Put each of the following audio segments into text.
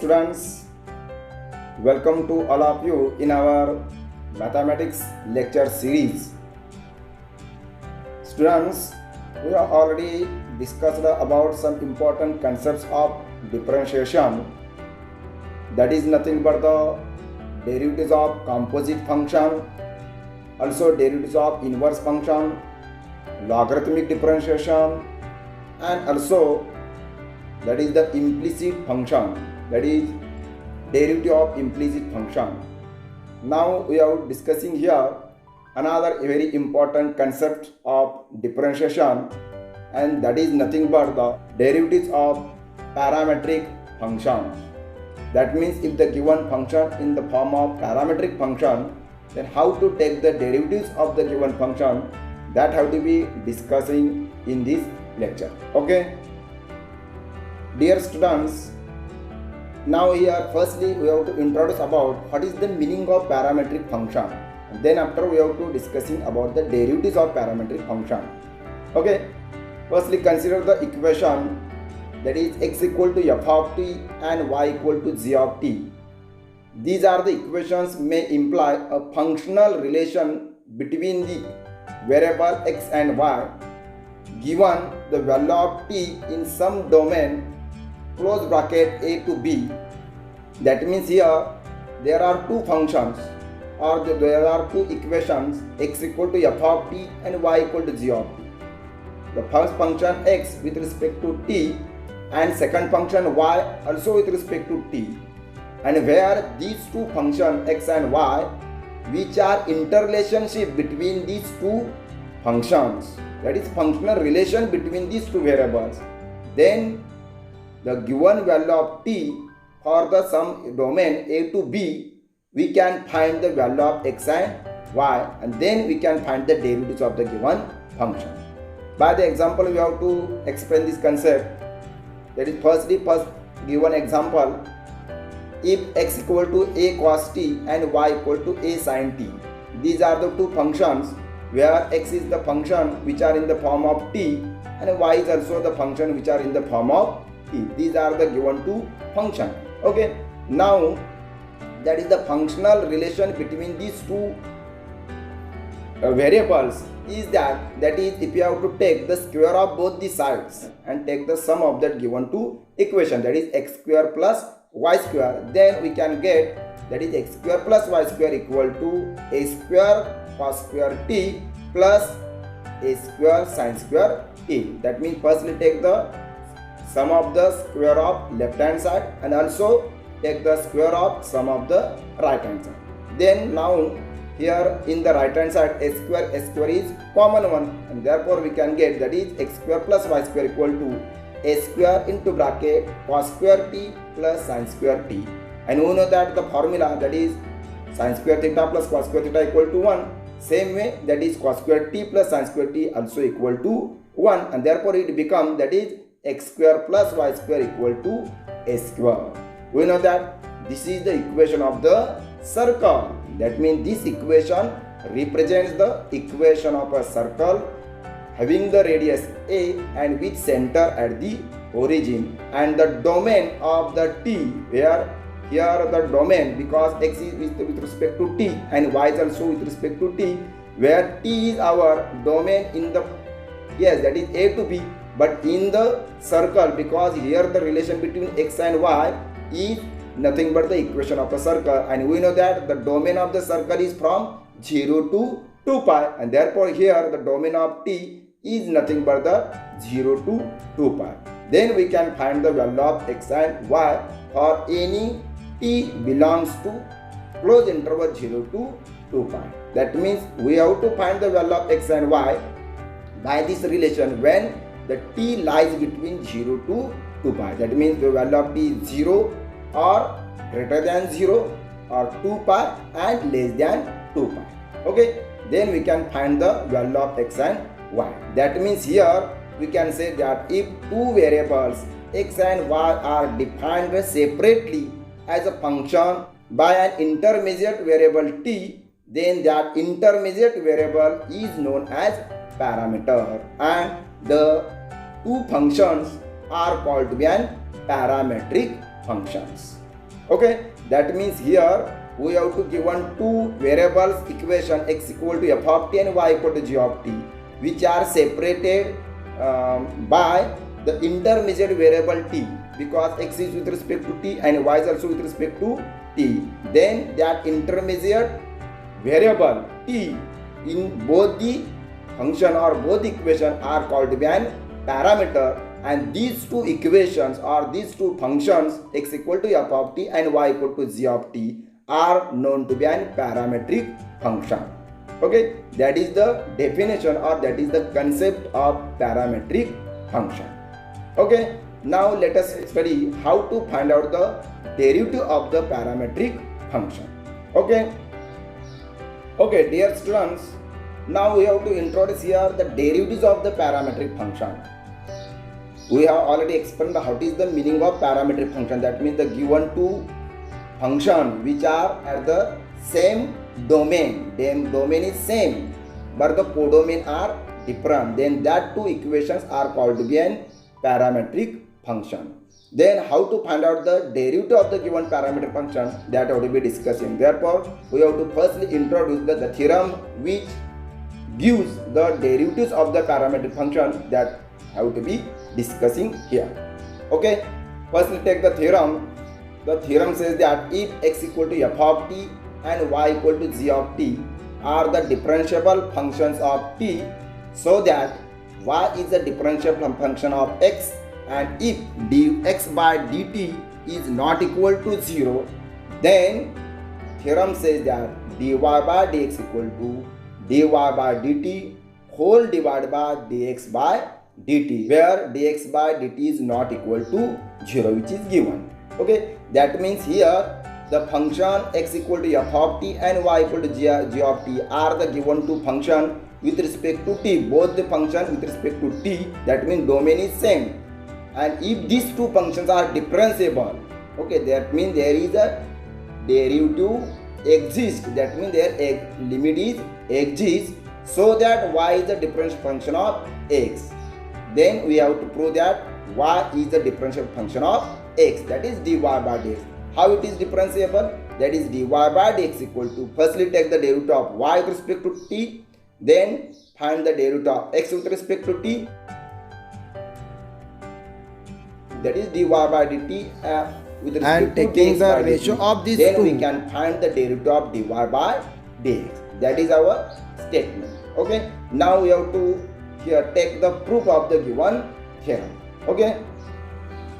students, welcome to all of you in our mathematics lecture series. Students, we have already discussed about some important concepts of differentiation, that is nothing but the derivatives of composite function, also derivatives of inverse function, logarithmic differentiation, and also that is the implicit function, that is derivative of implicit function. Now we are discussing here another very important concept of differentiation, and that is nothing but the derivatives of parametric function. That means if the given function in the form of parametric function, then how to take the derivatives of the given function, that have to be discussing in this lecture. Okay, dear students, now here firstly we have to introduce about what is the meaning of parametric function, and then after we have to discussing about the derivatives of parametric function. Okay, firstly consider the equation, that is x equal to f of t and y equal to g of t. These are the equations may imply a functional relation between the variable x and y given the value of t in some domain close bracket a to b. That means here there are two functions, or there are two equations, x equal to f of t and y equal to g of t. The first function x with respect to t and second function y also with respect to t, and where these two functions x and y, which are interrelationship between these two functions, that is functional relation between these two variables, then the given value of t for the some domain a to b, we can find the value of x and y, and then we can find the derivatives of the given function. By the example we have to explain this concept. That is first given example, if x equal to a cos t and y equal to a sin t, these are the two functions where x is the function which are in the form of t and y is also the function which are in the form of t. These are the given two functions. Okay, now that is the functional relation between these two variables is that is if you have to take the square of both the sides and take the sum of that given two equation, that is x square plus y square, then we can get that is x square plus y square equal to a square cos square t plus a square sin square t. That means firstly take the sum of the square of left hand side and also take the square of sum of the right hand side. Then now here in the right hand side s square is common one, and therefore we can get that is x square plus y square equal to a square into bracket cos square t plus sin square t. And we know that the formula, that is sin square theta plus cos square theta equal to 1. Same way, that is cos square t plus sin square t also equal to 1, and therefore it becomes that is x square plus y square equal to a square. We know that this is the equation of the circle. That means this equation represents the equation of a circle having the radius a and with center at the origin, and the domain of the t, where here the domain, because x is with respect to t and y is also with respect to t, where t is our domain in the, yes, that is a to b, but in the circle, because here the relation between x and y is nothing but the equation of a circle, and we know that the domain of the circle is from 0 to 2 pi, and therefore here the domain of t is nothing but the 0 to 2 pi. Then we can find the value of x and y for any t belongs to closed interval 0 to 2 pi. That means we have to find the value of x and y by this relation when the t lies between 0 to 2 pi. That means the value of t is 0 or greater than 0 or 2 pi and less than 2 pi. Okay, then we can find the value of x and y. That means here we can say that if two variables x and y are defined separately as a function by an intermediate variable t, then that intermediate variable is known as parameter, and the two functions are called to be an parametric functions. Okay, that means here we have to given two variables equation x equal to f of t and y equal to g of t, which are separated by the intermediate variable t, because x is with respect to t and y is also with respect to t. Then that intermediate variable t in both the function or both equation are called to be an parameter, and these two equations or these two functions x equal to f of t and y equal to g of t are known to be an parametric function. Okay, that is the definition or that is the concept of parametric function. Okay, now let us study how to find out the derivative of the parametric function. Okay, dear students, now we have to introduce here the derivatives of the parametric function. We have already explained how it is the meaning of parametric function. That means the given two function which are at the same domain. Then domain is same, but the codomain are different. Then that two equations are called to be an parametric function. Then how to find out the derivative of the given parametric function, that I will be discussing. Therefore, we have to firstly introduce the theorem which gives the derivatives of the parametric function, that have to be discussing here. Okay, firstly take the theorem. The theorem says that if x equal to f of t and y equal to g of t are the differentiable functions of t, so that y is the differentiable function of x, and if dx by dt is not equal to 0, then theorem says that dy by dx equal to dy by dt whole divided by dx by dt, where dx by dt is not equal to 0, which is given. Okay, that means here the function x equal to f of t and y equal to g of t are the given two function with respect to t, both the function with respect to t, that means domain is same. And if these two functions are differentiable, okay, that means there is a derivative exists, that means their limit is exists, so that y is the differential function of x. Then we have to prove that y is the differential function of x, that is dy by dx. How it is differentiable? That is dy by dx equal to, firstly take the derivative of y with respect to t, then find the derivative of x with respect to t, that is dy by dt with respect and to taking dx the by ratio dt. of these Then two, we can find the derivative of dy by dx. That is our statement. Okay, now we have to here take the proof of the given theorem. Okay,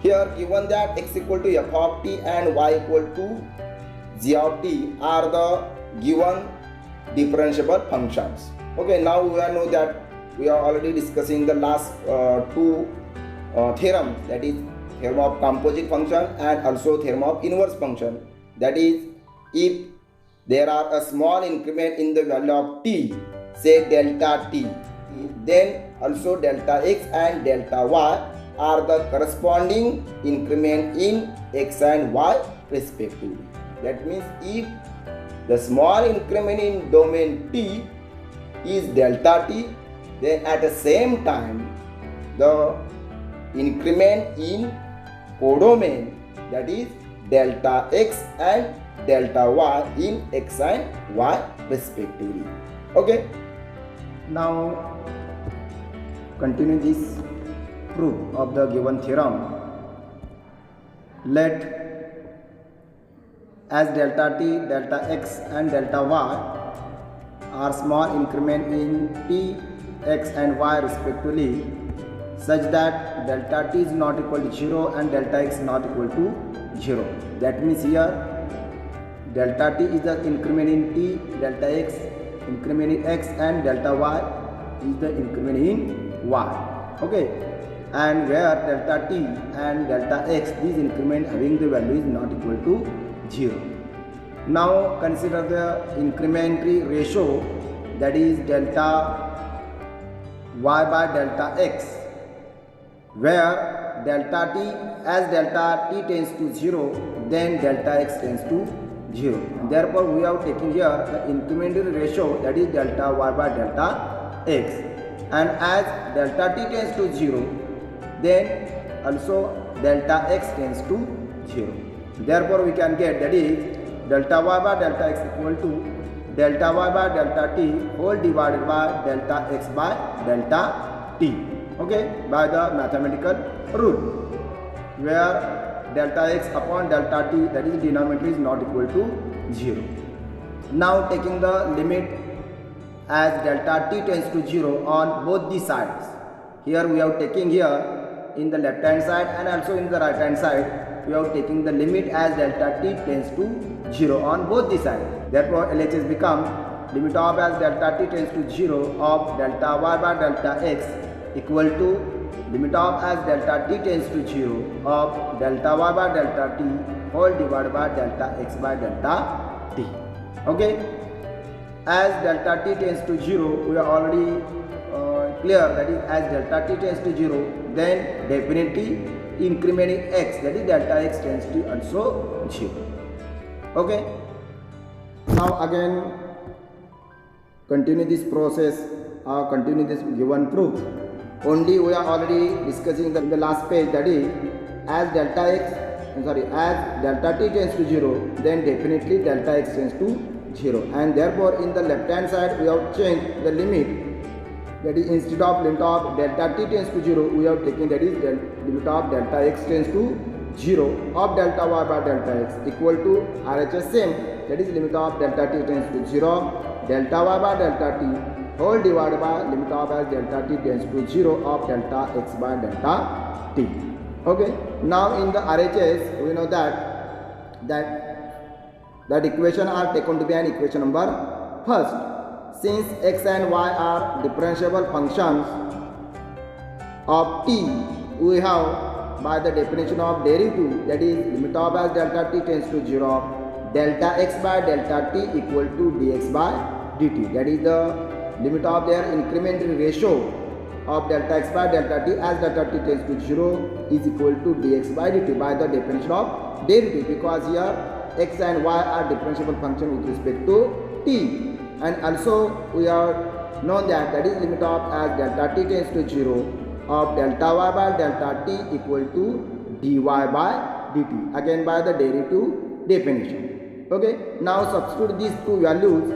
here given that x equal to f of t and y equal to g of t are the given differentiable functions. Okay, now we know that we are already discussing the last two theorems, that is theorem of composite function and also theorem of inverse function. That is, if there are a small increment in the value of t, say delta t, then also delta x and delta y are the corresponding increment in x and y respectively. That means if the small increment in domain t is delta t, then at the same time the increment in codomain, that is delta x and delta y in x and y respectively. Okay, now continue this proof of the given theorem. Let as delta t, delta x and delta y are small increment in t, x and y respectively, such that delta t is not equal to 0 and delta x not equal to 0. That means here delta t is the increment in t, delta x increment in x, and delta y is the increment in y. Okay, and where delta t and delta x, these increment having the value is not equal to 0. Now consider the incrementary ratio, that is delta y by delta x, where delta t, as delta t tends to 0, then delta x tends to 0. Therefore, we have taken here the incrementary ratio, that is delta y by delta x, and as delta t tends to 0, then also delta x tends to 0. Therefore, we can get that is delta y by delta x equal to delta y by delta t whole divided by delta x by delta t. Okay, by the mathematical rule, where delta x upon delta t, that is denominator, is not equal to 0. Now taking the limit as delta t tends to 0 on both the sides. Here we are taking here in the left hand side and also in the right hand side, we are taking the limit as delta t tends to 0 on both the sides. Therefore, LHS become limit of as delta t tends to 0 of delta y by delta x equal to limit of as delta t tends to 0 of delta y by delta t whole divided by delta x by delta t. Okay, as delta t tends to 0, we are already clear, that is as delta t tends to 0, then definitely incrementing x, that is delta x tends to also 0. Okay, now again continue this process or continue this given proof. Only we are already discussing in the last page, that is as delta t tends to 0, then definitely delta x tends to 0, and therefore in the left hand side we have changed the limit, that is instead of limit of delta t tends to 0, we have taken that is limit of delta x tends to 0 of delta y by delta x equal to RHS same, that is limit of delta t tends to 0 delta y by delta t whole divided by limit of as delta t tends to 0 of delta x by delta t. Okay, now in the RHS we know that equation are taken to be an equation number first. Since x and y are differentiable functions of t, we have by the definition of derivative, that is limit of as delta t tends to 0 of delta x by delta t equal to dx by dt, that is the limit of their incremental ratio of delta x by delta t as delta t tends to 0 is equal to dx by dt by the definition of derivative, because here x and y are differentiable function with respect to t, and also we are known that is limit of as delta t tends to 0 of delta y by delta t equal to dy by dt, again by the derivative definition. Okay, now substitute these two values,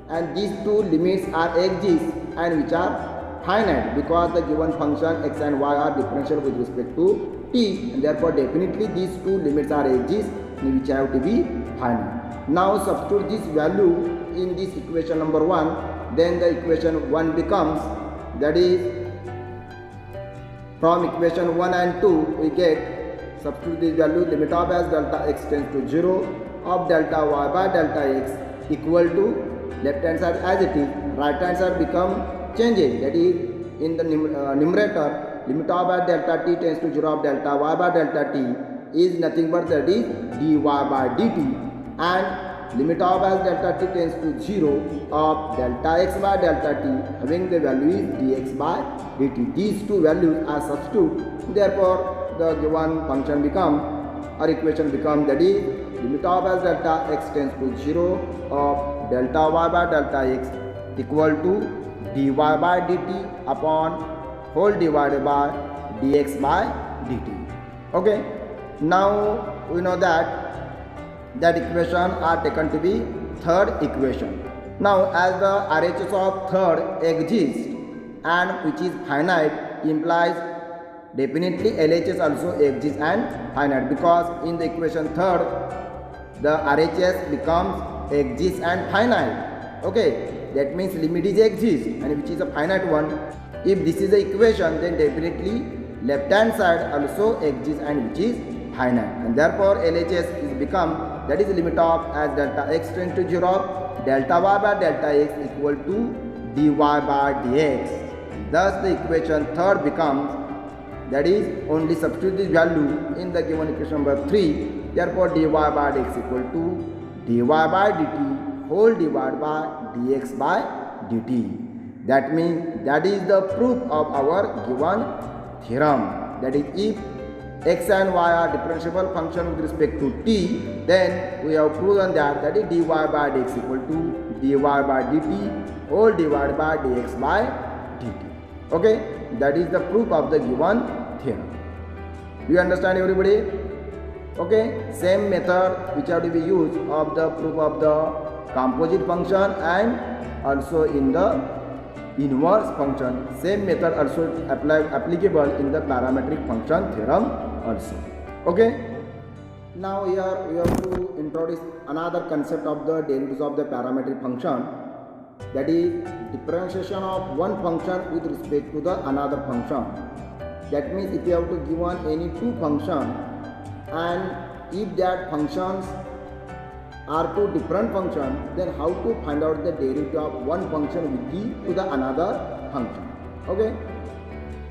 and these two limits are exist and which are finite, because the given function x and y are differential with respect to t, and therefore definitely these two limits are exist which have to be finite. Now substitute this value in this equation number 1, then the equation 1 becomes, that is from equation 1 and 2 we get, substitute this value, limit of as delta x tends to 0 of delta y by delta x equal to left hand side as it is, right hand side become changes, that is in the numerator limit of as delta t tends to 0 of delta y by delta t is nothing but that is dy by dt, and limit of as delta t tends to 0 of delta x by delta t having the value is dx by dt. These two values are substitute, therefore the given function become or equation become, that is limit of as delta x tends to 0 of delta y by delta x equal to dy by dt upon whole divided by dx by dt. Okay, now we know that equation are taken to be third equation. Now as the RHS of third exists and which is finite, implies definitely LHS also exists and finite, because in the equation third the RHS becomes exists and finite. Okay, that means limit is exist and which is a finite one. If this is the equation, then definitely left hand side also exists and which is finite, and therefore LHS is become, that is limit of as delta x tends to 0 delta y by delta x equal to dy by dx. Thus the equation third becomes, that is only substitute this value in the given equation number 3, therefore dy by dx equal to dy by dt whole divided by dx by dt. That means that is the proof of our given theorem, that is if x and y are differentiable function with respect to t, then we have proven that is dy by dx equal to dy by dt whole divided by dx by dt. Okay, that is the proof of the given theorem. Do you understand, everybody? Okay, same method which have to be used of the proof of the composite function and also in the inverse function. Same method also applicable in the parametric function theorem also. Okay, now here we have to introduce another concept of the derivatives of the parametric function, that is differentiation of one function with respect to the another function. That means if you have to given any two functions and if that functions are two different functions, then how to find out the derivative of one function with to the another function. Okay,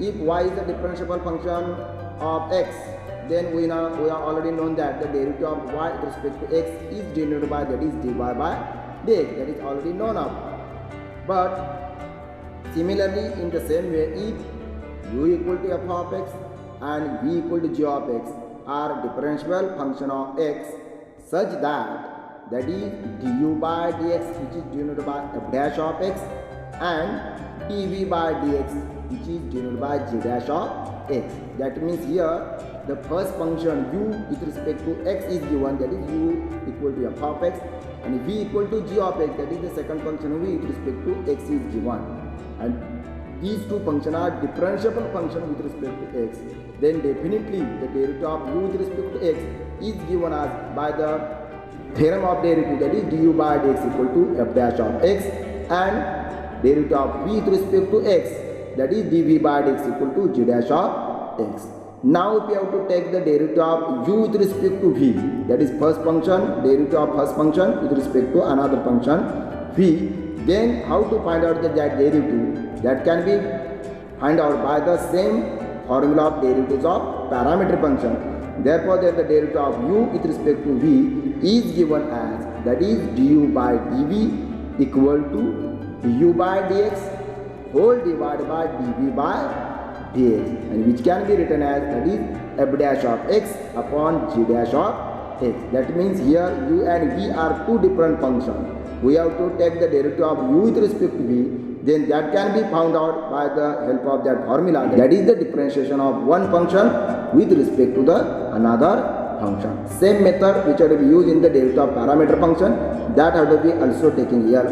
if y is a differentiable function of x, then we are already known that the derivative of y with respect to x is denoted by, that is dy by dx, that is already known of. But similarly, in the same way, if u equal to f of x and v equal to g of x are differentiable function of x such that is du by dx which is denoted by f dash of x and dv by dx which is denoted by g dash of x. That means here the first function u with respect to x is given, that is u equal to f of x, and v equal to g of x, that is the second function v with respect to x is given, and these two functions are differentiable function with respect to x, then definitely the derivative of u with respect to x is given as by the theorem of derivative, that is du by dx equal to f dash of x, and derivative of v with respect to x, that is dv by dx equal to g dash of x. Now if you have to take the derivative of u with respect to v, that is first function, derivative of first function with respect to another function v, then how to find out that derivative? That can be find out by the same formula of derivatives of parametric function. Therefore, the derivative of u with respect to v is given as, that is du by dv equal to du by dx whole divided by dv by dx, and which can be written as, that is f dash of x upon g dash of x. That means here u and v are two different functions. We have to take the derivative of u with respect to v, then that can be found out by the help of that formula, that is the differentiation of one function with respect to the another function. Same method which have to be used in the derivative of parameter function, that have to be also taken here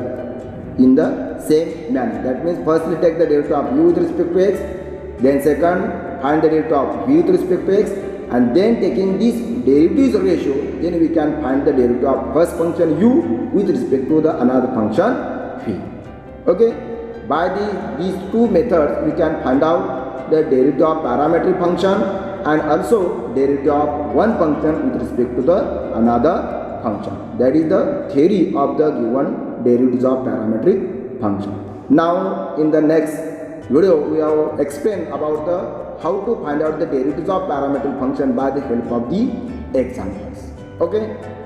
in the same manner. That means firstly take the derivative of u with respect to x, then second find the derivative of v with respect to x, and then taking this derivatives ratio, then we can find the derivative of first function u with respect to the another function v. Okay, by these two methods we can find out the derivative of parametric function and also derivative of one function with respect to the another function. That is the theory of the given derivatives of parametric function. Now in the next video we have explained about the how to find out the derivatives of parametric function by the help of the examples. Okay.